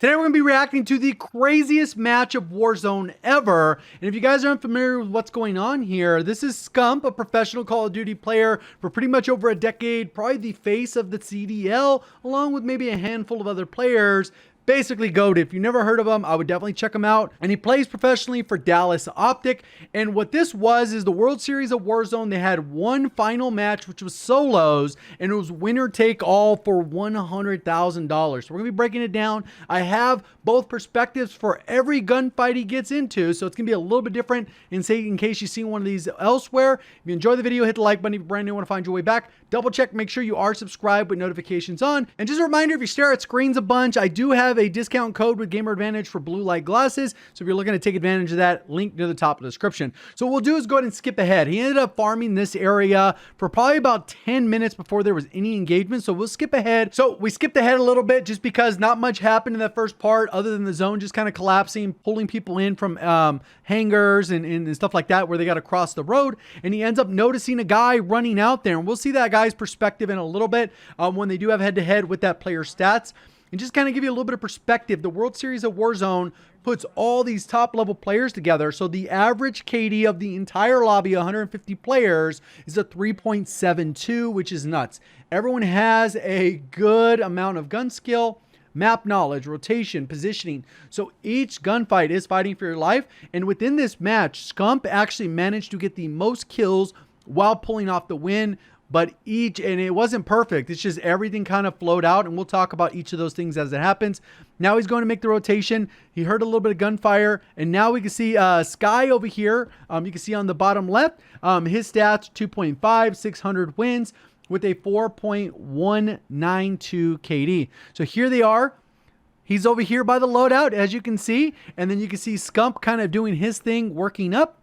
Today we're going to be reacting to the craziest match of Warzone ever. And if you guys aren't familiar with what's going on here, this is Scump, a professional Call of Duty player for pretty much over a decade, probably the face of the CDL, along with maybe a handful of other players. Basically GOAT. If you never heard of him, I would definitely check him out. And he plays professionally for Dallas Optic. And what this was is the World Series of Warzone. They had one final match, which was solos, and it was winner take all for $100,000. So we're gonna be breaking it down. I have both perspectives for every gunfight he gets into, so it's gonna be a little bit different in case you've seen one of these elsewhere. If you enjoy the video, hit the like button. If you're brand new, want to find your way back, double check, make sure you are subscribed with notifications on. And just a reminder, if you stare at screens a bunch, I do have a discount code with Gamer Advantage for blue light glasses. So if you're looking to take advantage of that, link near the top of the description. So what we'll do is go ahead and skip ahead. He ended up farming this area for probably about 10 minutes before there was any engagement. So we'll skip ahead. So we skipped ahead a little bit just because not much happened in that first part other than the zone just kind of collapsing, pulling people in from hangars and stuff like that where they got to cross the road. And he ends up noticing a guy running out there. And we'll see that guy's perspective in a little bit when they do have head-to-head with that player's stats. And just kind of give you a little bit of perspective, the World Series of Warzone puts all these top level players together. So the average KD of the entire lobby, 150 players, is a 3.72, which is nuts. Everyone has a good amount of gun skill, map knowledge, rotation, positioning. So each gunfight is fighting for your life. And within this match, Scump actually managed to get the most kills while pulling off the win. But and it wasn't perfect. It's just everything kind of flowed out, and we'll talk about each of those things as it happens. Now he's going to make the rotation. He heard a little bit of gunfire, and now we can see Sky over here. You can see on the bottom left, his stats, 2.5, 600 wins with a 4.192 KD. So here they are. He's over here by the loadout, as you can see, and then you can see Scump kind of doing his thing, working up.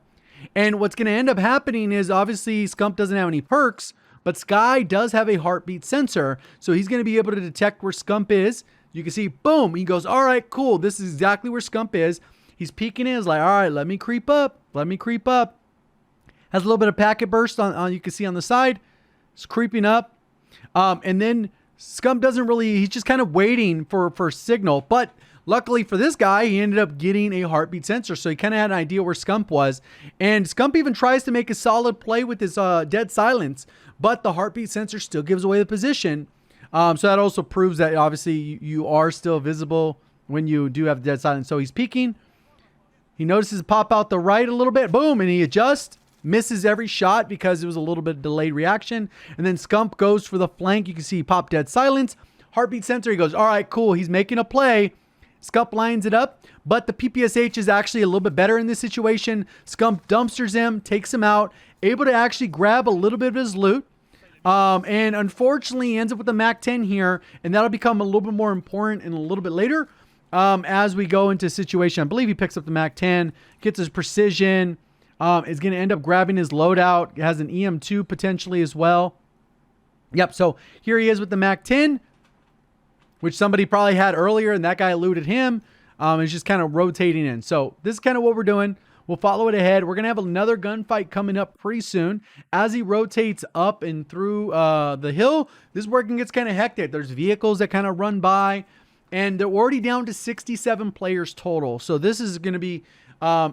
And what's going to end up happening is obviously Scump doesn't have any perks, but Sky does have a heartbeat sensor, so he's going to be able to detect where Scump is. You can see, boom, he goes, all right, cool. This is exactly where Scump is. He's peeking in. He's like, all right, let me creep up. Let me creep up. Has a little bit of packet burst on you can see on the side. It's creeping up. And then Scump doesn't really, he's just kind of waiting for a signal. But luckily for this guy, he ended up getting a heartbeat sensor. So he kind of had an idea where Scump was. And Scump even tries to make a solid play with his dead silence. But the heartbeat sensor still gives away the position. So that also proves that obviously you are still visible when you do have dead silence. So he's peeking. He notices pop out the right a little bit. Boom. And he adjusts. Misses every shot because it was a little bit of delayed reaction. And then Scump goes for the flank. You can see he pop dead silence. Heartbeat sensor. He goes, all right, cool. He's making a play. Scump lines it up. But the PPSH is actually a little bit better in this situation. Scump dumpsters him. Takes him out. Able to actually grab a little bit of his loot. And unfortunately, he ends up with the MAC-10 here, and that'll become a little bit more important in a little bit later as we go into a situation. I believe he picks up the MAC-10, gets his precision, is going to end up grabbing his loadout, has an EM2 potentially as well. Yep, so here he is with the MAC-10, which somebody probably had earlier, and that guy looted him. He's just kind of rotating in. So this is kind of what we're doing. We'll follow it ahead. We're going to have another gunfight coming up pretty soon. As he rotates up and through the hill, this is where it gets kind of hectic. There's vehicles that kind of run by, and they're already down to 67 players total. So this is going to be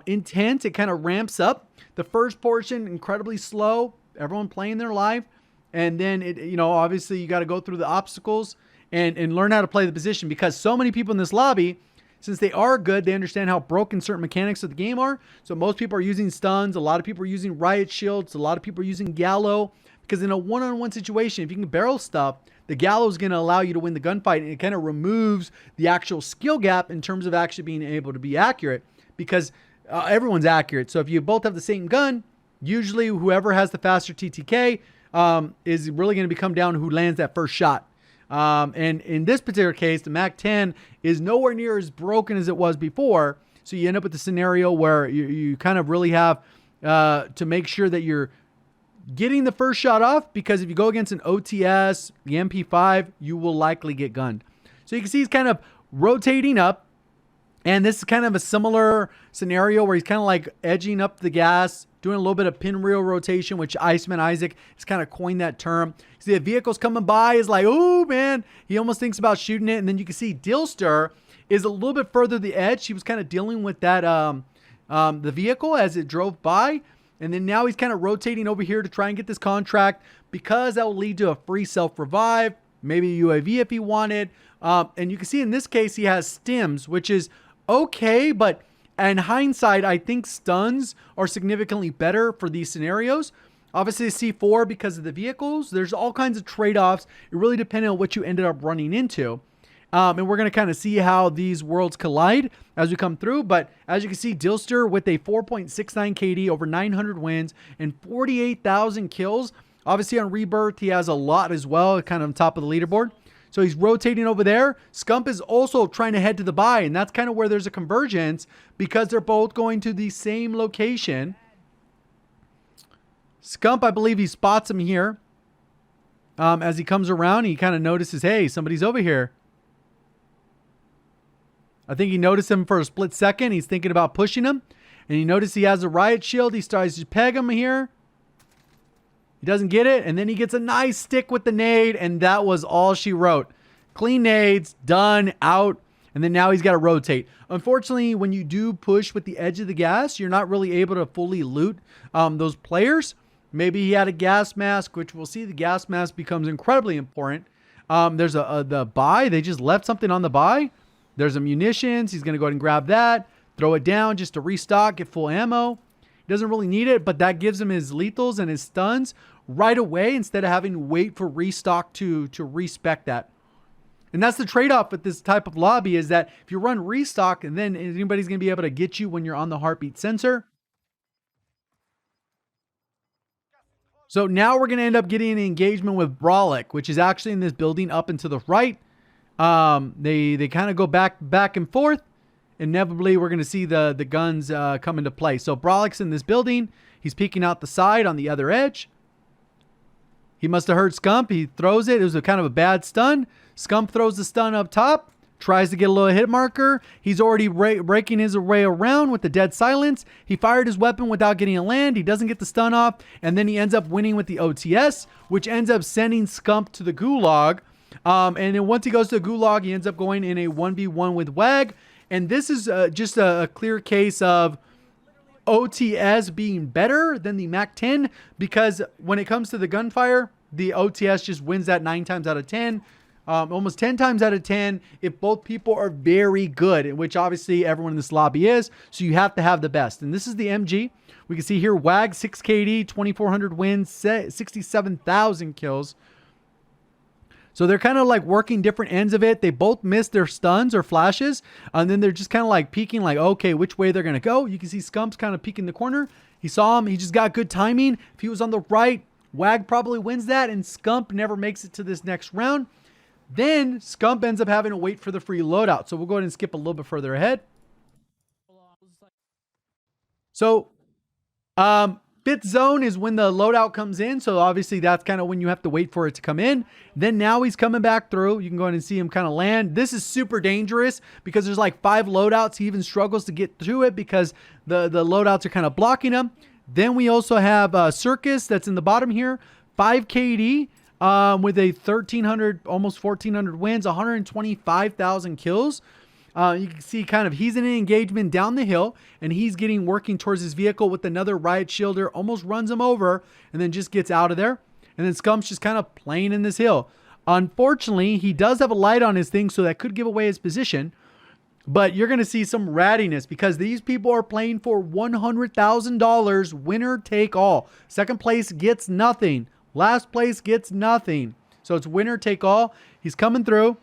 intense. It kind of ramps up. The first portion, incredibly slow. Everyone playing their life. And then, obviously you got to go through the obstacles and learn how to play the position, because so many people in this lobby, since they are good, they understand how broken certain mechanics of the game are. So most people are using stuns. A lot of people are using riot shields. A lot of people are using Gallo, because in a one-on-one situation, if you can barrel stuff, the Gallo is going to allow you to win the gunfight, and it kind of removes the actual skill gap in terms of actually being able to be accurate, because everyone's accurate. So if you both have the same gun, usually whoever has the faster TTK is really going to come down to who lands that first shot. And in this particular case, the MAC-10 is nowhere near as broken as it was before. So you end up with the scenario where you kind of really have to make sure that you're getting the first shot off, because if you go against an OTS, the MP5, you will likely get gunned. So you can see he's kind of rotating up. And this is kind of a similar scenario where he's kind of like edging up the gas, doing a little bit of pinwheel rotation, which Iceman Isaac has kind of coined that term. See the vehicles coming by, is like, oh man, he almost thinks about shooting it. And then you can see Dilster is a little bit further the edge. He was kind of dealing with that the vehicle as it drove by. And then now he's kind of rotating over here to try and get this contract because that will lead to a free self-revive, maybe a UAV if he wanted. And you can see in this case, he has stims, which is okay. But in hindsight, I think stuns are significantly better for these scenarios. Obviously, C4 because of the vehicles. There's all kinds of trade-offs. It really depended on what you ended up running into. And we're going to kind of see how these worlds collide as we come through. But as you can see, Dilster with a 4.69 KD, over 900 wins, and 48,000 kills. Obviously on Rebirth, he has a lot as well, kind of on top of the leaderboard. So he's rotating over there. Scump is also trying to head to the buy, and that's kind of where there's a convergence because they're both going to the same location. Scump, I believe he spots him here. As he comes around, he kind of notices, hey, somebody's over here. I think he noticed him for a split second. He's thinking about pushing him. And you notice he has a riot shield. He starts to peg him here. He doesn't get it. And then he gets a nice stick with the nade. And that was all she wrote. Clean nades. Done. Out. And then now he's got to rotate. Unfortunately, when you do push with the edge of the gas, you're not really able to fully loot those players. Maybe he had a gas mask, which we'll see the gas mask becomes incredibly important. There's the buy. They just left something on the buy. There's a munitions. He's going to go ahead and grab that, throw it down just to restock, get full ammo. He doesn't really need it, but that gives him his lethals and his stuns right away instead of having to wait for restock to respec that. And that's the trade-off with this type of lobby is that if you run restock, and then anybody's going to be able to get you when you're on the heartbeat sensor. So now we're going to end up getting an engagement with Brolic, which is actually in this building up and to the right. They kind of go back and forth. Inevitably, we're going to see the guns come into play. So Brolic's in this building. He's peeking out the side on the other edge. He must have heard Scump. He throws it. It was a kind of a bad stun. Scump throws the stun up top. Tries to get a little hit marker. He's already breaking his way around with the dead silence. He fired his weapon without getting a land. He doesn't get the stun off. And then he ends up winning with the OTS, which ends up sending Scump to the Gulag. And then once he goes to the Gulag, he ends up going in a 1v1 with WAG. And this is just a clear case of OTS being better than the MAC-10 because when it comes to the gunfire, the OTS just wins that 9 times out of 10. Almost 10 times out of 10 if both people are very good, which obviously everyone in this lobby is. So you have to have the best. And this is the MG. We can see here WAG 6 KD, 2,400 wins, 67,000 kills. So they're kind of like working different ends of it. They both missed their stuns or flashes. And then they're just kind of like peeking like, okay, which way they're going to go. You can see Scump's kind of peeking the corner. He saw him. He just got good timing. If he was on the right, WAG probably wins that. And Scump never makes it to this next round. Then Scump ends up having to wait for the free loadout. So we'll go ahead and skip a little bit further ahead. So, fifth zone is when the loadout comes in. So obviously that's kind of when you have to wait for it to come in. Then now he's coming back through. You can go ahead and see him kind of land. This is super dangerous because there's like 5 loadouts. He even struggles to get through it because the loadouts are kind of blocking him. Then we also have Circus that's in the bottom here. 5 KD with a 1,300, almost 1,400 wins, 125,000 kills. You can see kind of he's in an engagement down the hill and he's working towards his vehicle with another riot shielder, almost runs him over and then just gets out of there. And then Scump's just kind of playing in this hill. Unfortunately, he does have a light on his thing, so that could give away his position. But you're going to see some rattiness because these people are playing for $100,000 winner take all. Second place gets nothing. Last place gets nothing. So it's winner take all. He's coming through.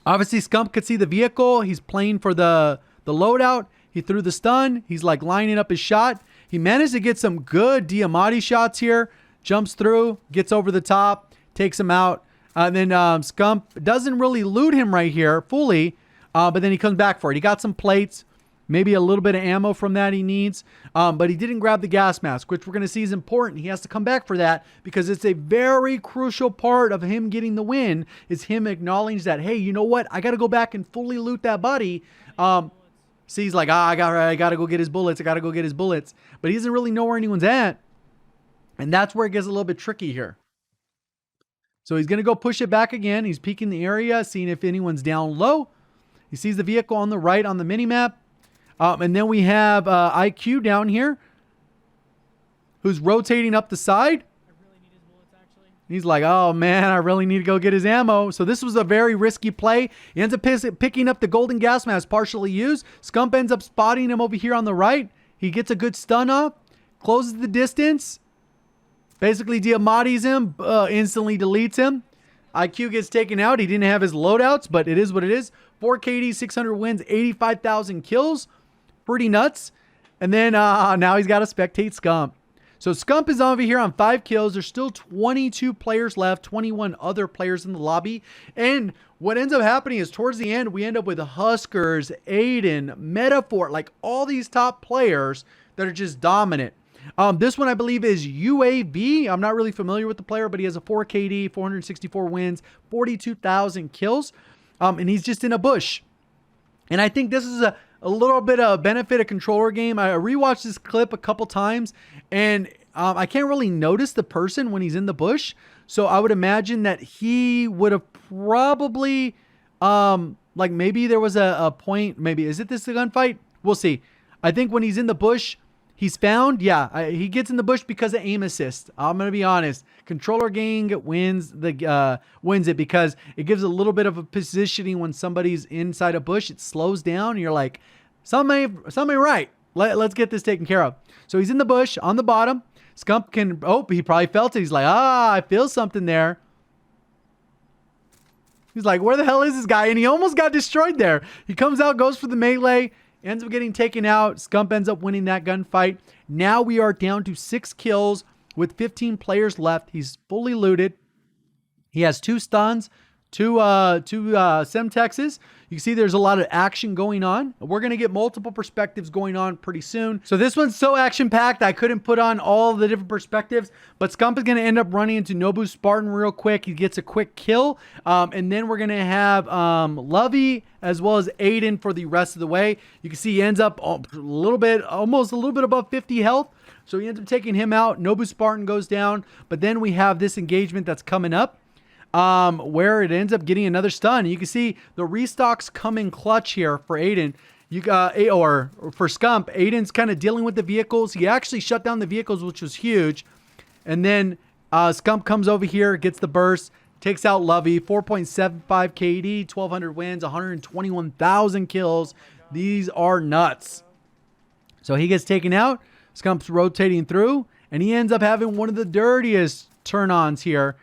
Obviously, Scump could see the vehicle. He's playing for the loadout. He threw the stun. He's like lining up his shot. He managed to get some good Diamatti shots here. Jumps through, gets over the top, takes him out. And then Scump doesn't really loot him right here fully, but then he comes back for it. He got some plates, maybe a little bit of ammo from that he needs, but he didn't grab the gas mask, which we're going to see is important. He has to come back for that because it's a very crucial part of him getting the win is him acknowledging that, hey, you know what? I got to go back and fully loot that body. See, he's like, I got to go get his bullets. I got to go get his bullets. But he doesn't really know where anyone's at. And that's where it gets a little bit tricky here. So he's going to go push it back again. He's peeking the area, seeing if anyone's down low. He sees the vehicle on the right on the mini-map. And then we have IQ down here, who's rotating up the side. He's like, oh man, I really need to go get his ammo. So this was a very risky play. He ends up picking up the golden gas mask partially used. Scump ends up spotting him over here on the right. He gets a good stun up, closes the distance, basically Diamati's him, instantly deletes him. IQ gets taken out. He didn't have his loadouts, but it is what it is. 4 KD, 600 wins, 85,000 kills. Pretty nuts. And then now he's got to spectate Scump. So Scump is over here on 5 kills. There's still 22 players left, 21 other players in the lobby. And what ends up happening is towards the end, we end up with Huskers, Aiden, Metaphor, like all these top players that are just dominant. This one I believe is UAV. I'm not really familiar with the player, but he has a 4 KD, 464 wins, 42,000 kills. And he's just in a bush. And I think this is a little bit of benefit of controller game. I rewatched this clip a couple times, and I can't really notice the person when he's in the bush. So I would imagine that he would have probably, like maybe there was a point, maybe, is it this the gunfight? We'll see. I think when he's in the bush, he's found. Yeah, he gets in the bush because of aim assist. I'm going to be honest. Controller gang wins it because it gives a little bit of a positioning when somebody's inside a bush. It slows down and you're like, something right. Let's get this taken care of. So he's in the bush on the bottom. Scump can, he probably felt it. He's like, I feel something there. He's like, where the hell is this guy? And he almost got destroyed there. He comes out, goes for the melee, ends up getting taken out. Scump ends up winning that gunfight. Now we are down to 6 kills with 15 players left. He's fully looted. He has 2 stuns, 2 Semtexes. You can see there's a lot of action going on. We're going to get multiple perspectives going on pretty soon. So this one's so action-packed, I couldn't put on all the different perspectives, but Scump is going to end up running into Nobu Spartan real quick. He gets a quick kill, and then we're going to have Lovey as well as Aiden for the rest of the way. You can see he ends up almost a little bit above 50 health. So he ends up taking him out. Nobu Spartan goes down, but then we have this engagement that's coming up. Where it ends up getting another stun. You can see the restocks come in clutch here for Aiden. Or for Scump, Aiden's kind of dealing with the vehicles. He actually shut down the vehicles, which was huge. And then Scump comes over here, gets the burst, takes out Lovey, 4.75 KD, 1,200 wins, 121,000 kills. These are nuts. So he gets taken out. Scump's rotating through, and he ends up having one of the dirtiest turn-ons here.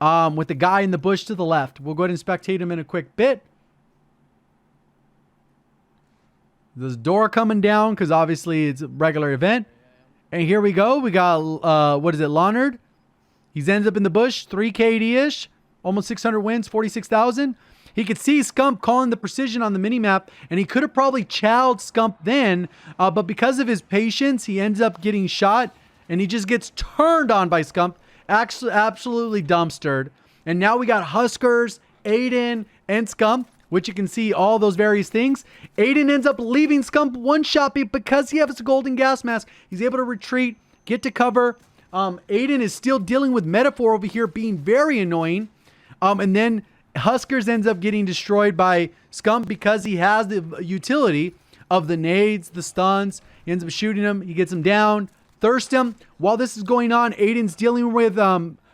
With the guy in the bush to the left. We'll go ahead and spectate him in a quick bit. There's a door coming down because obviously it's a regular event. And here we go. We got, what is it, Leonard? He ends up in the bush, 3 KD-ish, almost 600 wins, 46,000. He could see Scump calling the precision on the minimap, and he could have probably chowed Scump then, but because of his patience, he ends up getting shot, and he just gets turned on by Scump. Actually, absolutely dumpstered. And now we got Huskers, Aiden, and Scump, which you can see all those various things. Aiden ends up leaving Scump one shot because he has a golden gas mask. He's able to retreat, get to cover. Aiden is still dealing with Metaphor over here being very annoying. And then Huskers ends up getting destroyed by Scump because he has the utility of the nades, the stuns. He ends up shooting him. He gets him down. Thirst him. While this is going on, Aiden's dealing with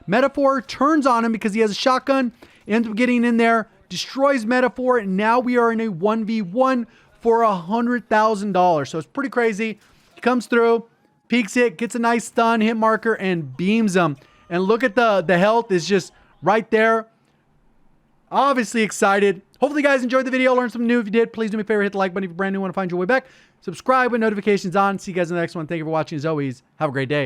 Metaphor, turns on him because he has a shotgun, ends up getting in there, destroys Metaphor, and now we are in a 1v1 for $100,000. So it's pretty crazy. He comes through, peeks it, gets a nice stun, hit marker, and beams him. And look at the health is just right there. Obviously excited. Hopefully you guys enjoyed the video, learned something new. If you did, please do me a favor, hit the like button if you're brand new, want to find your way back. Subscribe with notifications on. See you guys in the next one. Thank you for watching. As always, have a great day.